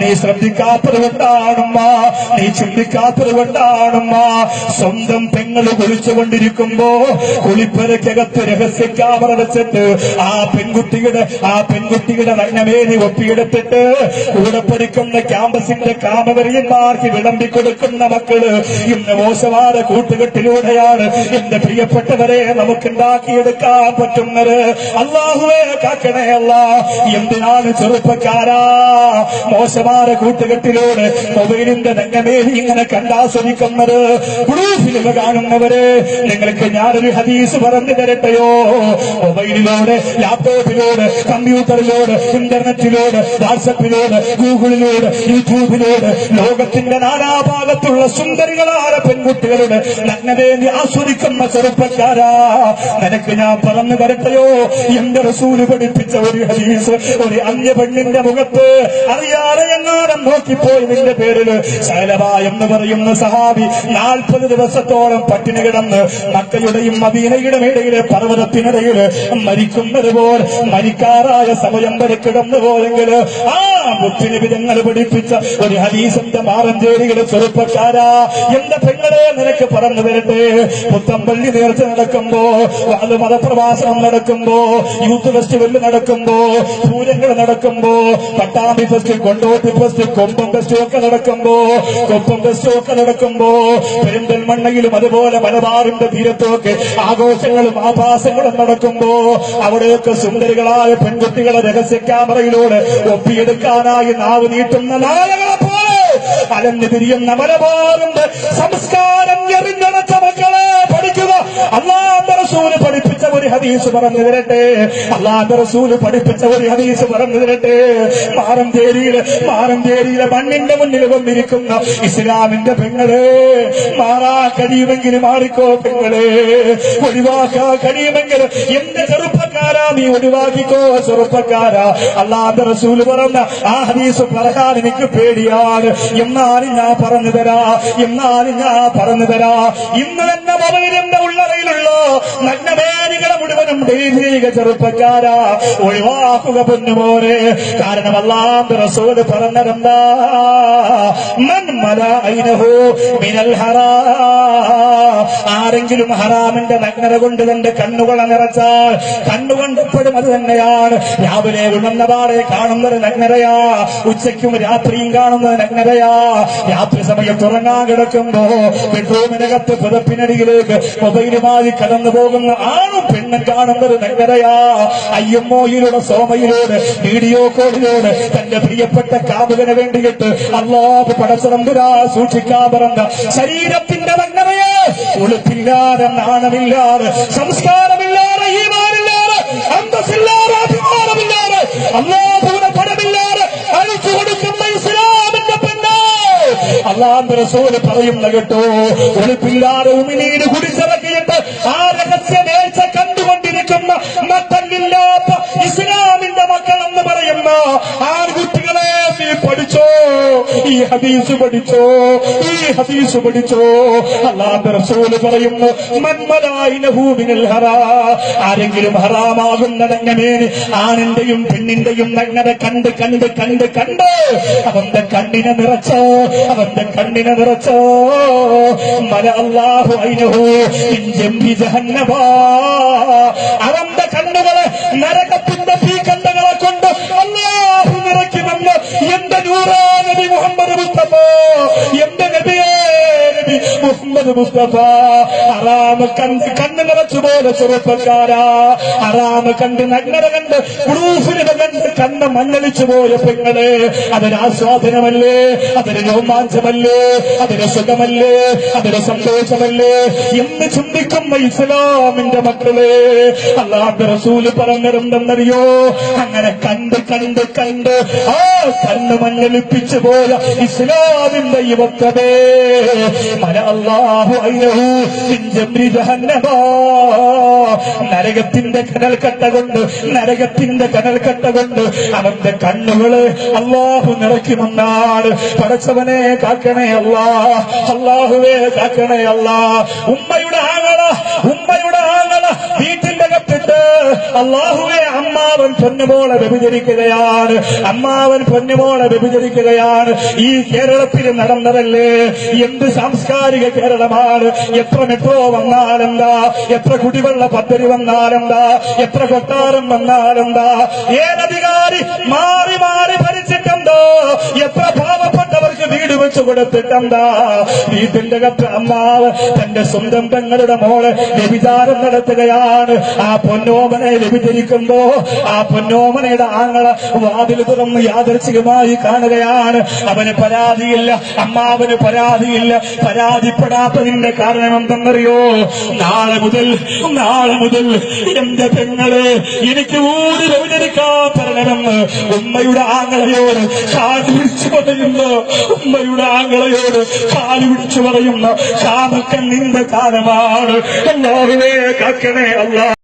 നീ ശ്രദ്ധിക്കാത്തത് കൊണ്ടാണുമ്മ, നീ ചിന്തിക്കാത്തത് കൊണ്ടാണുമ്മ. സ്വന്തം പെങ്ങൾ കുളിച്ചുകൊണ്ടിരിക്കുമ്പോ കുളിപ്പരക്കകത്ത് രഹസ്യ ക്യാമറ വെച്ചിട്ട് ആ പെൺകുട്ടിയുടെ നഗ്നമേനി ഒപ്പിയെടുത്തിട്ട് കൂടെ പഠിക്കുന്ന ക്യാമ്പസിന്റെ കാമവര്യന്മാർക്ക് വിളമ്പിക്കൊടുക്കുന്ന മക്കള് ഇന്ന് മോശമായ കൂട്ടുകെട്ടിലൂടെയാണ് എന്റെ പ്രിയപ്പെട്ടവരെ നമുക്കുണ്ടാക്കിയെടുക്കാൻ പറ്റുന്നത്. അല്ലാഹുവേ കാക്കണേ അല്ലാ. എന്തിനാണ് ചെറുപ്പക്കാരാ മോശമായ കൂട്ടുകെട്ടിലൂടെ മൊബൈലിന്റെ നഗ്നമേനി ഇങ്ങനെ കണ്ടാസ്വദിക്കുന്നത്? ബ്ലൂ ഫിലിം കാണുന്നവര്, നിങ്ങൾക്ക് ഞാനൊരു ഹദീസ് പറഞ്ഞു തരട്ടെയോ? മൊബൈലിലൂടെ, ലാപ്ടോപ്പിലൂടെ, കമ്പ്യൂട്ടറിലൂടെ, ഇന്റർനെറ്റിലൂടെ, വാട്സപ്പിലൂടെ, ഗൂഗിളിലൂടെ, യൂട്യൂബിലൂടെ ലോകത്തിന്റെ നാനാഭാഗത്തുള്ള സുന്ദരികളായ പെൺകുട്ടികളുടെ നഗ്നതയെ ആസ്വദിക്കുന്ന ചെറുപ്പക്കാരാ, നിനക്ക് ഞാൻ പറഞ്ഞു തരട്ടെയോ? എന്റെ റസൂല് പഠിപ്പിച്ച ഒരു ഹദീസ്. ഒരു അന്യ പെണ്ണിന്റെ മുഖത്ത് അറിയാതെ എങ്ങാനും നോക്കിപ്പോയി നിന്റെ പേരില് സലബ എന്ന് പറയുന്ന സഹാബി 40 ദിവസത്തോളം പട്ടിണി കിടന്ന് മക്കയുടെയും മദീനയുടെയും ഇടയിലെ പർവ്വതത്തിനിടയിൽ മരിക്കുന്നത് പോലെ മരിക്കാറായ സമയം വരെ കിടന്നു പോയെങ്കിൽ ആ മുത്തുനബി തങ്ങൾ പഠിപ്പിച്ച ഒരു ഹദീസിന്റെ മാറഞ്ചേരികളെ ചെറുപ്പക്കാരാ, എന്റെ പെങ്ങളെ നിനക്ക് പറഞ്ഞു തരട്ടെ. പുത്തമ്പള്ളി നേർച്ച നടക്കുമ്പോ, മതപ്രഭാഷണം നടക്കുമ്പോ, യൂത്ത് ഫെസ്റ്റിവൽ നടക്കുമ്പോ, പൂരങ്ങൾ നടക്കുമ്പോ, Pattambi fest, Kondotty fest, Kombam fest ഒക്കെ നടക്കുമ്പോ, പെരിന്തൽമണ്ണയിലും അതുപോലെ മലബാറിന്റെ തീരത്തൊക്കെ ആഘോഷങ്ങളും ആഭാസങ്ങളും നടക്കുമ്പോ അവിടെയൊക്കെ സുന്ദരികളായ പെൺകുട്ടികളെ രഹസ്യ ക്യാമറയിലൂടെ ഒപ്പിയെടുക്കാനായി നാവ് നീട്ടുന്ന നായകളെ പോലെ അലഞ്ഞു തിരിയുന്ന മലബാറിന്റെ സംസ്കാരം എറിഞ്ഞടച്ച മക്കളെ പഠിക്കുക. അല്ലാഹുവിന്റെ റസൂല് പഠിപ്പിച്ച ഒരു ഹദീസ് പറഞ്ഞു തരട്ടെ. അല്ലാഹുവിന്റെ റസൂല് പഠിപ്പിച്ച ഒരു ഹദീസ് പറഞ്ഞു തരട്ടെ. മാറഞ്ചേരിയിലെ മണ്ണിന്റെ മുന്നിൽ വന്നിരിക്കുന്ന ഇസ്ലാമിന്റെ പെങ്ങളെ, മാറാ കഴിയുമെങ്കിലും മാറിക്കോ പെങ്ങളെ, ഒഴിവാക്കാ കഴിയുമെങ്കിൽ എന്റെ ചെറുപ്പക്കാരാ നീ ഒഴിവാക്കിക്കോ ചെറുപ്പക്കാരാ. അല്ലാഹുവിന്റെ റസൂല് പറഞ്ഞ ആ ഹദീസ് പറയാൻ എനിക്ക് പേടിയാണ്. എന്നാലും ഞാൻ പറഞ്ഞു തരാ. ഇന്ന് എന്റെ മൊബൈലിന്റെ ഉള്ളറയിലുള്ള നഗ്നമേനികളെ മുഴുവനും ദൈവിക ചെറുപ്പക്കാരാ ഒഴിവാക്കുക പൊന്നുപോലെ. കാരണം അല്ലാഹുവിന്റെ റസൂല് പറഞ്ഞതെന്താ? മൻ മലഅൈനഹു മിനൽ ഹറാം. ആരെങ്കിലും ഹറാമിന്റെ നഗ്നത കൊണ്ട് തന്റെ കണ്ണുകളെ നിറച്ചാൽ, കണ്ണുകൊണ്ടെപ്പോഴും അത് തന്നെയാണ്. രാവിലെ ഉണർന്നപാടെ കാണുന്നത് നഗ്നതയാ, ഉച്ചയ്ക്കും രാത്രിയും കാണുന്നത് നഗ്നതയാ. രാത്രി സമയത്ത് ഉറങ്ങാൻ കിടക്കുമ്പോ ബെഡ്റൂമിനകത്ത് പുതപ്പിനടിയിലേക്ക് മൊബൈലുമായി കടന്നു പോകുന്ന ആണും പെണ്ണും കാണുന്നത് നഗ്നതയാ. അയ്യമ്മോയിലൂടെ സോമയിലൂടെ വീഡിയോ കോളിലൂടെ തന്റെ പ്രിയപ്പെട്ട കാമുകന് വേണ്ടിയിട്ട് അല്ലാഹു പടച്ചതമ്പുരാ സൂക്ഷിക്കാൻ പറഞ്ഞ ശരീരത്തിന്റെ നഗ്നതയെ ഉളുപ്പില്ലാതെ, നാണമില്ലാതെ, സംസ്കാരമില്ലാതെ, ഈമാനില്ലാതെ, അന്തസ്സില്ലാതെ, അഭിമാനമില്ലാതെ, അല്ലാഹുവിനെ പടമില്ലാതെ അഴിച്ചു കൊടുക്കുന്ന ഇസ്ലാമിന്റെ പെണ്ണ് അല്ലാഹുവിന്റെ റസൂല് പറയുന്ന കേട്ടോ. ഉളുപ്പില്ലാതെ ഉമിനീര് കുടിച്ചിറക്കിയിട്ട് ആ രഹസ്യ നേർച്ച കണ്ടുകൊണ്ടിരിക്കുന്ന നട്ടല്ലില്ലാത്ത ഇസ്ലാമിന്റെ മക്കളെന്ന് പറയുന്ന ആൺകുട്ടികളെ നീ പഠിച്ചോ, ഈ ഹദീസ് പഠിച്ചോ. അല്ലാഹുവിന്റെ റസൂല് പറയുന്നു, മൻമലായിനഹു മിനൽ ഹറാം. ആരെങ്കിലും ഹറാമാകുന്ന നഗ്നമേനി ആണിന്റെയും പെണ്ണിന്റെയും നഗ്നത കണ്ട് അവന്റെ കണ്ണിനെ നിറച്ചോ മല അല്ലാഹു ഐനഹു മിൻ ജംബി ജഹന്നമ. അവന്റെ കണ്ണുകളെ നരകത്തിന്റെ തീക്കണ്ടകളെ കൊണ്ട് അല്ലാഹു നിറയ്ക്കുമെന്ന് എന്റെ നൂറാ നബി മുഹമ്മദ് മുസ്തഫ, എന്റെ നബിയേ നബി മുഹമ്മദ് മുസ്തഫ. ഹറാമ് കണ്ട് കണ്ണ് നിറച്ചുപോലെ ചെറുപ്പക്കാരാ, ഹറാമ് കണ്ട് നഗ്നത കണ്ട് ബ്ലൂഫിലിമ കണ്ട് കണ്ണ് മഞ്ഞളിച്ചു പോയ പെങ്ങളെ, അതൊരു ആസ്വാദനമല്ലേ, അതൊരു രോമാഞ്ചമല്ലേ, അതൊരു സുഖമല്ലേ, അതൊരു സന്തോഷമല്ലേ എന്ന് ചിന്തിക്കുന്ന ഇസ്ലാമിന്റെ മക്കളെ അല്ലാഹുവിന്റെ റസൂല് പറഞ്ഞിരുന്നെന്നറിയോ? അങ്ങനെ കണ്ട് ആ കണ്ണ് മഞ്ഞളിപ്പിച്ചു പോയ ഇസ്ലാമിന്റെ യുവത്വമേ മല അല്ലാഹു ഐനഹു മിൻ ജംരി ജഹന്നമ. നരകത്തിന്റെ കനൽക്കട്ട കൊണ്ട് അവന്റെ കണ്ണുകള് അല്ലാഹു നിറയ്ക്കുമെന്നാണ്. പടച്ചവനെ കാക്കണേ അല്ലാ, അല്ലാഹുവേ കാക്കണേ അല്ലാ. ഉമ്മയുടെ ആങ്ങള വീട്ടിന്റെ കത്തിട്ട് അല്ലാഹുവേ അമ്മാവൻ പൊന്നുമോളെ വ്യഭിചരിക്കുകയാണ്, അമ്മാവൻ പൊന്നുമോളെ വ്യഭിചരിക്കുകയാണ്. ഈ കേരളത്തിൽ നടന്നതല്ലേ? എന്ത് സാംസ്കാരിക കേരളമാണ്! എത്ര മെട്രോ വന്നാലെന്താ, എത്ര കുടിവെള്ള പദ്ധതി വന്നാലെന്താ, എത്ര കൊട്ടാരം വന്നാലെന്താ, ഏതധികാരി മാറി മാറി ഭരിച്ചിട്ടുണ്ടോ, എത്ര പാവപ്പെട്ടവർക്ക് വീട് വെച്ചു കൊടുത്തിട്ടെന്താ? വീട്ടിന്റെ അകത്ത് അമ്മാവ് തന്റെ സ്വന്തം പെങ്ങളുടെ മോളെ വ്യഭിചാരം നടത്തുകയാണ്. ആ പൊന്നോമനെ വ്യഭിചരിക്കുമ്പോ ആ പൊന്നോമനയുടെ ആങ്ങള വാതിൽ തുറന്ന് യാദർച്ഛികമായി കാണുകയാണ്. അവന് പരാതിയില്ല, അമ്മാവന് പരാതിയില്ല. പരാതിപ്പെടാത്തതിന്റെ കാരണം എന്തെന്നറിയോ? നാളെ മുതൽ എന്റെ പെങ്ങളെ എനിക്ക് ഊടി വ്യഭിചരിക്കാൻ തരണമെന്ന് ഉമ്മയുടെ ആങ്ങളയോട് കാല് പിടിച്ചു പറയുന്ന, ഉമ്മയുടെ ആങ്ങളയോട് കാല് പിടിച്ചു പറയുന്ന കാമക്കണ്ണിന്റെ കാലമാണ്. അല്ലാഹുവേ കാക്കണേ അല്ലാഹ്.